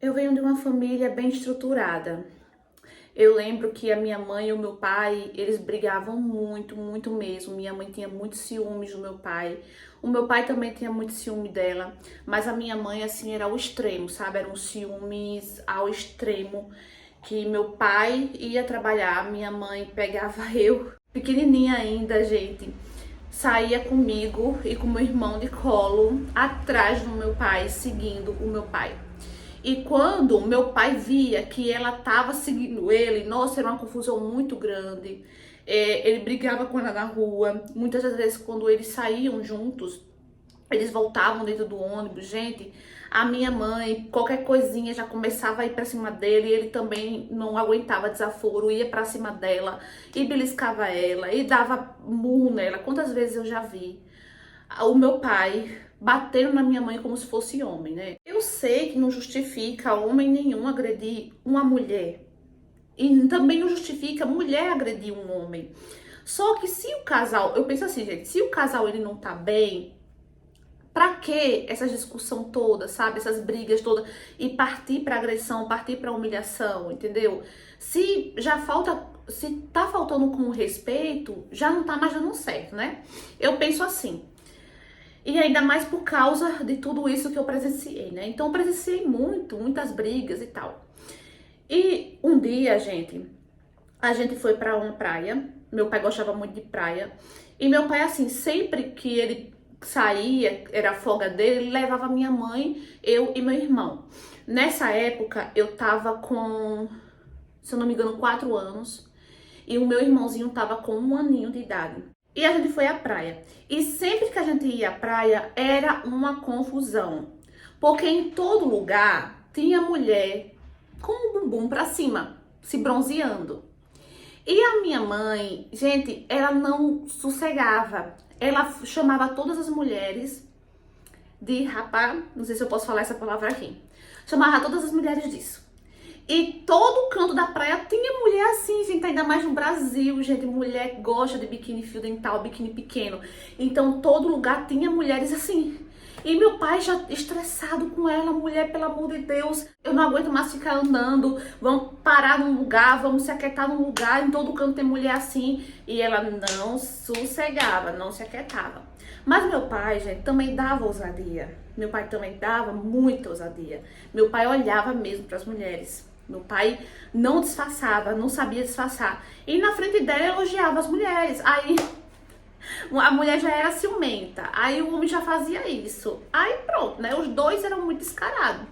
Eu venho de uma família bem estruturada. Eu lembro que a minha mãe e o meu pai, eles brigavam muito, muito mesmo. Minha mãe tinha muitos ciúmes do meu pai. O meu pai também tinha muito ciúme dela. Mas a minha mãe, assim, era ao extremo, sabe? Eram ciúmes ao extremo. Que meu pai ia trabalhar, minha mãe pegava eu, pequenininha ainda, gente. Saía comigo e com meu irmão de colo, atrás do meu pai, seguindo o meu pai. E quando meu pai via que ela estava seguindo ele, nossa, era uma confusão muito grande. Ele brigava com ela na rua. Muitas das vezes, quando eles saíam juntos, eles voltavam dentro do ônibus, gente. A minha mãe, qualquer coisinha, já começava a ir pra cima dele. E ele também não aguentava desaforo, ia pra cima dela e beliscava ela e dava murro nela. Quantas vezes eu já vi o meu pai batendo na minha mãe como se fosse homem, né? Eu sei que não justifica homem nenhum agredir uma mulher. E também não justifica mulher agredir um homem. Só que se o casal, eu penso assim, gente, se o casal ele não tá bem, pra que essa discussão toda, sabe? Essas brigas todas e partir pra agressão, partir pra humilhação, entendeu? Se já falta, se tá faltando com respeito, já não tá mais dando certo, né? Eu penso assim. E ainda mais por causa de tudo isso que eu presenciei, né? Então eu presenciei muitas brigas e tal. E um dia, gente, a gente foi pra uma praia. Meu pai gostava muito de praia. E meu pai, assim, sempre que ele saía, era a folga dele, ele levava minha mãe, eu e meu irmão. Nessa época, eu tava com, se eu não me engano, 4 anos. E o meu irmãozinho tava com 1 aninho de idade. E a gente foi à praia. E sempre que a gente ia à praia, era uma confusão. Porque em todo lugar tinha mulher com o bumbum pra cima, se bronzeando. E a minha mãe, gente, ela não sossegava. Ela chamava todas as mulheres de rapá, não sei se eu posso falar essa palavra aqui. Chamava todas as mulheres disso. E todo canto da praia tinha mulher assim, gente, ainda mais no Brasil, gente, mulher gosta de biquíni fio dental, biquíni pequeno. Então, todo lugar tinha mulheres assim. E meu pai já estressado com ela, mulher, pelo amor de Deus, eu não aguento mais ficar andando, vamos parar num lugar, vamos se aquietar num lugar, em todo canto tem mulher assim. E ela não sossegava, não se aquietava. Mas meu pai, gente, também dava ousadia. Meu pai também dava muita ousadia. Meu pai olhava mesmo para as mulheres. Meu pai não disfarçava, não sabia disfarçar. E na frente dela elogiava as mulheres. Aí a mulher já era ciumenta. Aí o homem já fazia isso. Aí pronto, né? Os dois eram muito descarados.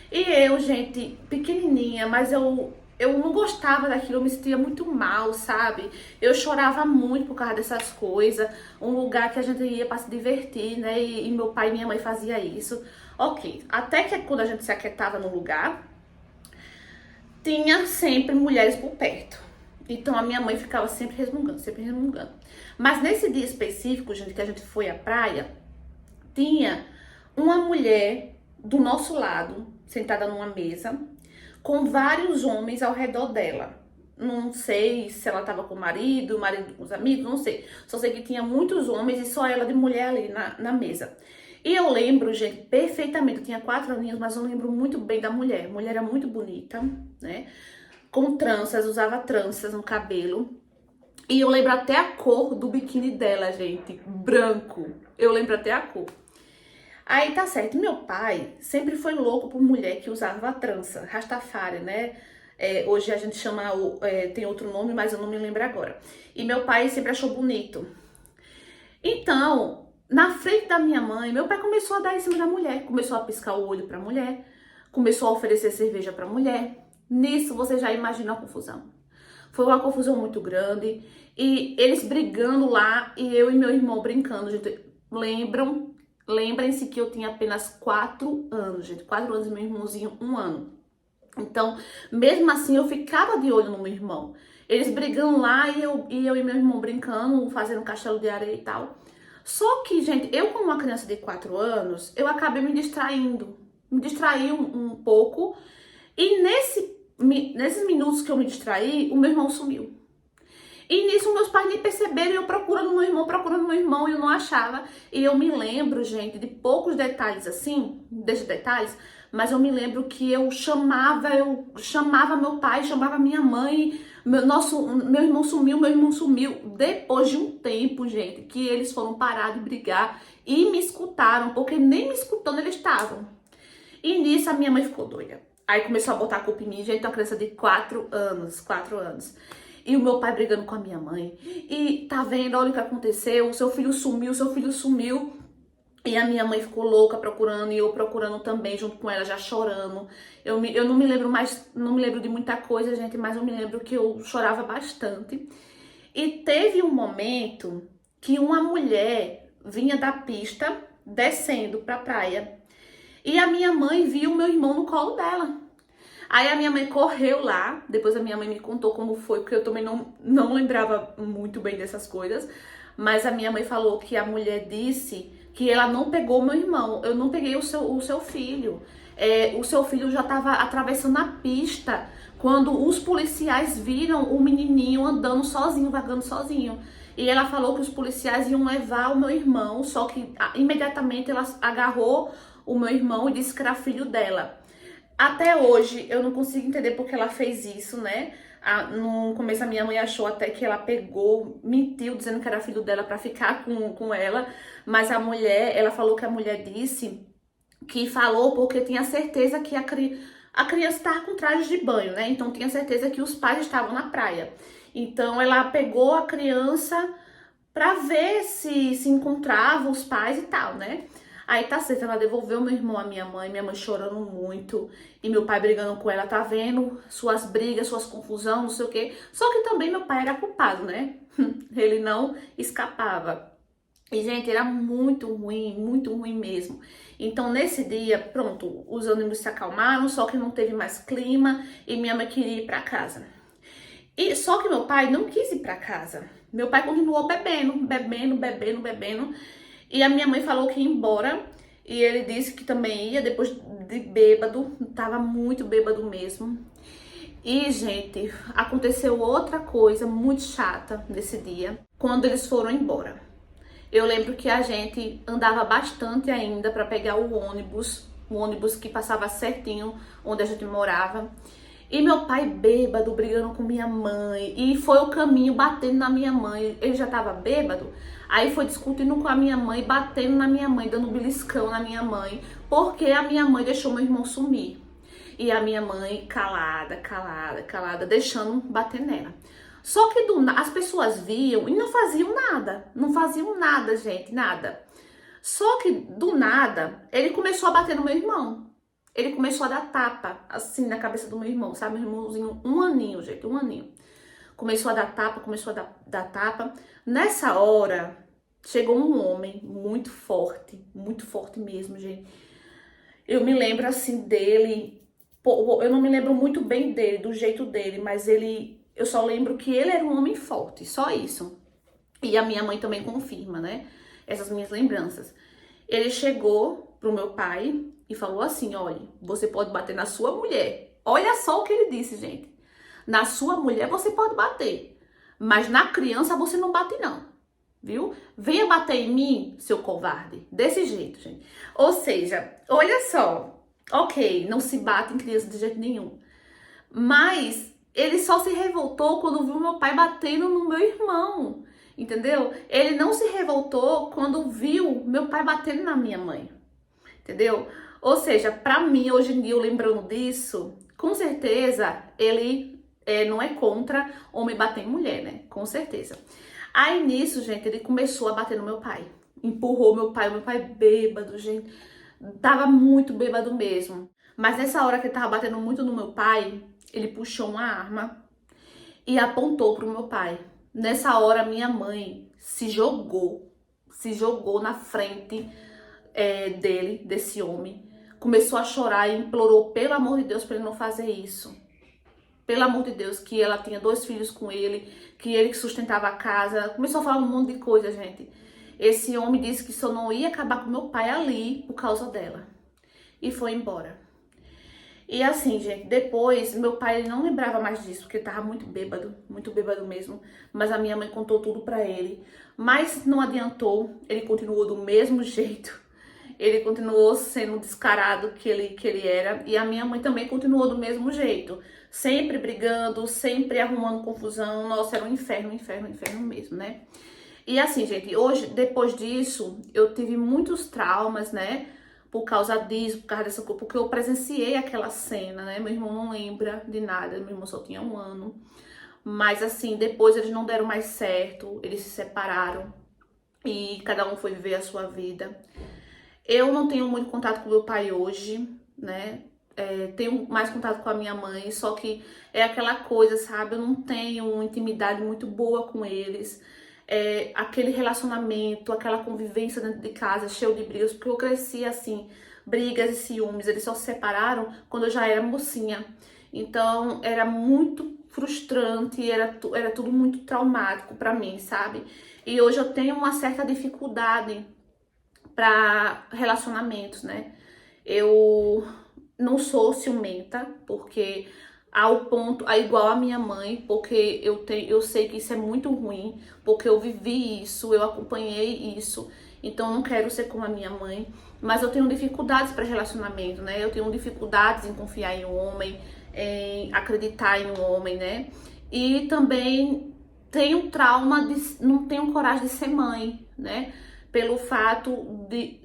E eu, gente, pequenininha, mas eu não gostava daquilo, eu me sentia muito mal, sabe? Eu chorava muito por causa dessas coisas. Um lugar que a gente ia pra se divertir, né? E meu pai e minha mãe faziam isso. Ok. Até que quando a gente se aquietava no lugar, tinha sempre mulheres por perto. Então a minha mãe ficava sempre resmungando, sempre resmungando. Mas nesse dia específico, gente, que a gente foi à praia, tinha uma mulher do nosso lado, sentada numa mesa, com vários homens ao redor dela. Não sei se ela tava com o marido com os amigos, não sei. Só sei que tinha muitos homens e só ela de mulher ali na mesa. E eu lembro, gente, perfeitamente, eu tinha 4 aninhos, mas eu lembro muito bem da mulher. A mulher era muito bonita, né? Com tranças, usava tranças no cabelo. E eu lembro até a cor do biquíni dela, gente, branco. Eu lembro até a cor. Aí tá certo, meu pai sempre foi louco por mulher que usava trança, Rastafari, né? Hoje a gente chama, tem outro nome, mas eu não me lembro agora. E meu pai sempre achou bonito. Então, na frente da minha mãe, meu pai começou a dar em cima da mulher, começou a piscar o olho pra mulher, começou a oferecer cerveja pra mulher. Nisso você já imagina a confusão. Foi uma confusão muito grande e eles brigando lá e eu e meu irmão brincando, gente. Lembrem-se que eu tinha apenas 4 anos, gente. 4 anos e meu irmãozinho 1 ano. Então, mesmo assim, eu ficava de olho no meu irmão. Eles brigando lá e eu e meu irmão brincando, fazendo castelo de areia e tal. Só que, gente, eu como uma criança de 4 anos, eu acabei me distraindo. Me distraí um pouco. E nesses minutos que eu me distraí, o meu irmão sumiu. E nisso meus pais nem perceberam, eu procurando meu irmão, e eu não achava. E eu me lembro, gente, de poucos detalhes assim, desses detalhes, mas eu me lembro que eu chamava meu pai, chamava minha mãe, meu irmão sumiu. Depois de um tempo, gente, que eles foram parar de brigar e me escutaram, porque nem me escutando eles estavam. E nisso a minha mãe ficou doida. Aí começou a botar a culpa em mim, gente, uma criança de 4 anos. E o meu pai brigando com a minha mãe. E tá vendo, olha o que aconteceu, seu filho sumiu. E a minha mãe ficou louca procurando e eu procurando também, junto com ela, já chorando. Eu não me lembro mais, não me lembro de muita coisa, gente, mas eu me lembro que eu chorava bastante. E teve um momento que uma mulher vinha da pista, descendo pra praia. E a minha mãe viu o meu irmão no colo dela. Aí a minha mãe correu lá, depois a minha mãe me contou como foi, porque eu também não lembrava muito bem dessas coisas. Mas a minha mãe falou que a mulher disse que ela não pegou meu irmão. Eu não peguei o seu filho. O seu filho já estava atravessando a pista quando os policiais viram o menininho andando sozinho, vagando sozinho. E ela falou que os policiais iam levar o meu irmão, só que imediatamente ela agarrou o meu irmão e disse que era filho dela. Até hoje eu não consigo entender porque ela fez isso, né? No começo a minha mãe achou até que ela pegou, mentiu dizendo que era filho dela pra ficar com ela, mas ela falou que a mulher disse que falou porque tinha certeza que a criança estava com traje de banho, né? Então tinha certeza que os pais estavam na praia. Então ela pegou a criança pra ver se encontrava os pais e tal, né? Aí tá certo, ela devolveu meu irmão à minha mãe chorando muito, e meu pai brigando com ela, tá vendo? Suas brigas, suas confusões, não sei o quê. Só que também meu pai era culpado, né? Ele não escapava. E, gente, era muito ruim mesmo. Então, nesse dia, pronto, os ânimos se acalmaram, só que não teve mais clima e minha mãe queria ir pra casa. E só que meu pai não quis ir pra casa. Meu pai continuou bebendo. E a minha mãe falou que ia embora. E ele disse que também ia depois de bêbado. Tava muito bêbado mesmo. E, gente, aconteceu outra coisa muito chata nesse dia. Quando eles foram embora. Eu lembro que a gente andava bastante ainda para pegar o ônibus que passava certinho onde a gente morava. E meu pai bêbado, brigando com minha mãe. E foi o caminho batendo na minha mãe. Ele já tava bêbado. Aí foi discutindo com a minha mãe, batendo na minha mãe, dando beliscão na minha mãe. Porque a minha mãe deixou meu irmão sumir. E a minha mãe calada, deixando bater nela. Só que as pessoas viam e não faziam nada. Não faziam nada, gente, nada. Só que do nada, ele começou a bater no meu irmão. Ele começou a dar tapa, assim, na cabeça do meu irmão, sabe? Meu irmãozinho, 1 aninho, gente, 1 aninho. Começou a dar tapa, tapa. Nessa hora, chegou um homem muito forte mesmo, gente. Eu me lembro, assim, dele. Eu não me lembro muito bem dele, do jeito dele, mas eu só lembro que ele era um homem forte, só isso. E a minha mãe também confirma, né? Essas minhas lembranças. Ele chegou pro meu pai e falou assim: olha, você pode bater na sua mulher. Olha só o que ele disse, gente. Na sua mulher você pode bater, mas na criança você não bate não, viu? Venha bater em mim, seu covarde. Desse jeito, gente. Ou seja, olha só. Ok, não se bate em criança de jeito nenhum. Mas ele só se revoltou quando viu meu pai batendo no meu irmão. Entendeu? Ele não se revoltou quando viu meu pai batendo na minha mãe. Entendeu? Ou seja, pra mim, hoje em dia, eu lembrando disso, com certeza ele não é contra homem bater em mulher, né? Com certeza. Aí nisso, gente, ele começou a bater no meu pai. Empurrou meu pai bêbado, gente. Tava muito bêbado mesmo. Mas nessa hora que ele tava batendo muito no meu pai, ele puxou uma arma e apontou pro meu pai. Nessa hora, minha mãe se jogou na frente desse homem. Começou a chorar e implorou, pelo amor de Deus, para ele não fazer isso. Pelo amor de Deus, que ela tinha 2 filhos com ele, que ele que sustentava a casa. Começou a falar um monte de coisa, gente. Esse homem disse que só não ia acabar com meu pai ali por causa dela. E foi embora. E assim, gente, depois, meu pai ele não lembrava mais disso, porque ele tava muito bêbado mesmo. Mas a minha mãe contou tudo pra ele. Mas não adiantou, ele continuou do mesmo jeito. Ele continuou sendo descarado que ele era, e a minha mãe também continuou do mesmo jeito, sempre brigando, sempre arrumando confusão. Nossa, era um inferno, inferno, inferno mesmo, né? E assim, gente, hoje, depois disso, eu tive muitos traumas, né? Por causa disso, por causa dessa coisa, porque eu presenciei aquela cena, né? Meu irmão não lembra de nada, meu irmão só tinha 1 ano. Mas assim, depois eles não deram mais certo, eles se separaram e cada um foi viver a sua vida. Eu não tenho muito contato com meu pai hoje, né? Tenho mais contato com a minha mãe, só que é aquela coisa, sabe? Eu não tenho uma intimidade muito boa com eles. Aquele relacionamento, aquela convivência dentro de casa, cheio de brigas, porque eu cresci assim, brigas e ciúmes. Eles só se separaram quando eu já era mocinha. Então era muito frustrante, era tudo muito traumático pra mim, sabe? E hoje eu tenho uma certa dificuldade para relacionamentos, né? Eu não sou ciumenta, porque ao ponto, igual a minha mãe, porque eu sei que isso é muito ruim, porque eu vivi isso, eu acompanhei isso, então eu não quero ser como a minha mãe, mas eu tenho dificuldades para relacionamento, né? Eu tenho dificuldades em confiar em um homem, em acreditar em um homem, né? E também tenho trauma de não tenho coragem de ser mãe, né? Pelo fato de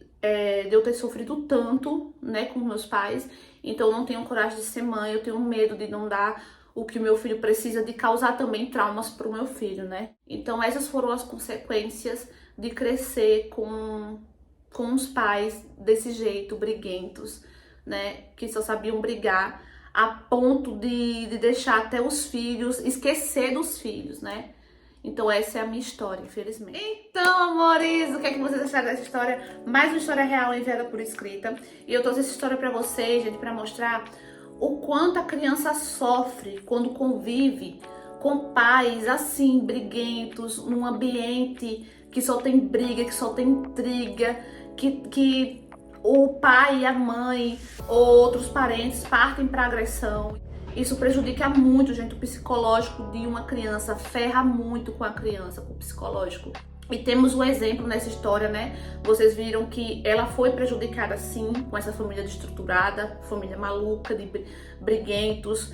eu ter sofrido tanto, né, com meus pais. Então eu não tenho coragem de ser mãe, eu tenho medo de não dar o que o meu filho precisa, de causar também traumas para o meu filho, né? Então essas foram as consequências de crescer com os pais desse jeito, briguentos, né? Que só sabiam brigar a ponto de deixar até os filhos, esquecer dos filhos, né? Então essa é a minha história, infelizmente. Então, amores, o que é que vocês acharam dessa história? Mais uma história real enviada por escrita. E eu trouxe essa história pra vocês, gente, pra mostrar o quanto a criança sofre quando convive com pais assim, briguentos, num ambiente que só tem briga, que só tem intriga, que o pai e a mãe ou outros parentes partem pra agressão. Isso prejudica muito, gente, o psicológico de uma criança, ferra muito com a criança, com o psicológico. E temos um exemplo nessa história, né? Vocês viram que ela foi prejudicada sim, com essa família desestruturada, família maluca, de briguentos,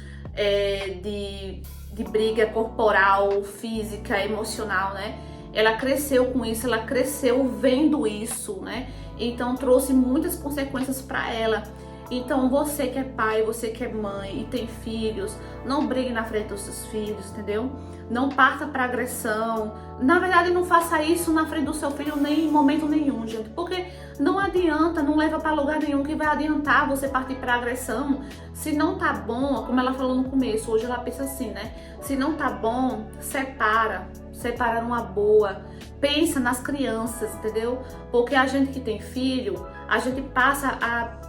de briga corporal, física, emocional, né? Ela cresceu com isso, ela cresceu vendo isso, né? Então trouxe muitas consequências para ela. Então você que é pai, você que é mãe e tem filhos, não brigue na frente dos seus filhos, entendeu? Não parta para agressão. Na verdade, não faça isso na frente do seu filho nem em momento nenhum, gente, porque não adianta, não leva para lugar nenhum. Que vai adiantar você partir para agressão se não tá bom, como ela falou no começo. Hoje ela pensa assim, né? Se não tá bom, separa numa boa. Pensa nas crianças, entendeu? Porque a gente que tem filho, a gente passa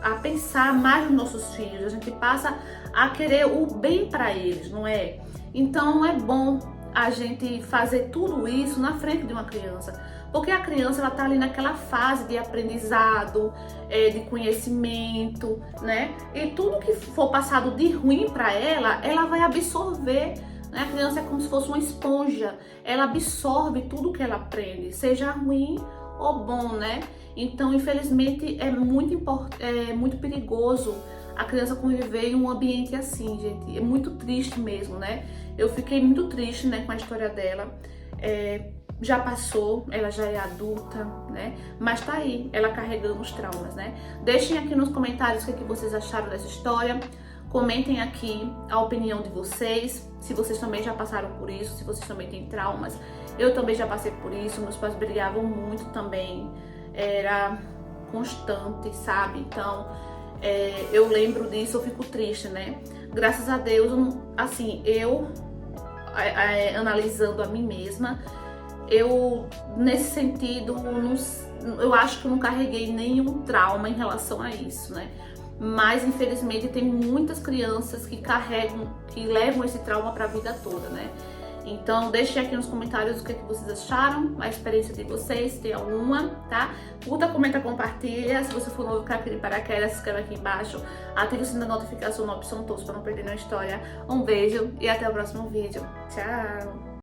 a pensar mais nos nossos filhos, a gente passa a querer o bem para eles, não é? Então é bom a gente fazer tudo isso na frente de uma criança, porque a criança ela tá ali naquela fase de aprendizado, de conhecimento, né? E tudo que for passado de ruim para ela vai absorver. A criança é como se fosse uma esponja, ela absorve tudo que ela aprende, seja ruim ou bom, né? Então, infelizmente, é muito perigoso a criança conviver em um ambiente assim, gente. É muito triste mesmo, né? Eu fiquei muito triste, né, com a história dela. Já passou, ela já é adulta, né? Mas tá aí, ela carregando os traumas, né? Deixem aqui nos comentários o que vocês acharam dessa história. Comentem aqui a opinião de vocês, se vocês também já passaram por isso, se vocês também têm traumas. Eu também já passei por isso, meus pais brigavam muito também, era constante, sabe? Então, eu lembro disso, eu fico triste, né? Graças a Deus, assim, analisando a mim mesma, nesse sentido, eu acho que eu não carreguei nenhum trauma em relação a isso, né? Mas infelizmente tem muitas crianças que levam esse trauma para a vida toda, né? Então deixem aqui nos comentários o que vocês acharam, a experiência de vocês, se tem alguma, tá? Curta, comenta, compartilha. Se você for novo, cai aqui de paraquedas, se inscreve aqui embaixo, ative o sininho da notificação na opção todos para não perder nenhuma história. Um beijo e até o próximo vídeo. Tchau!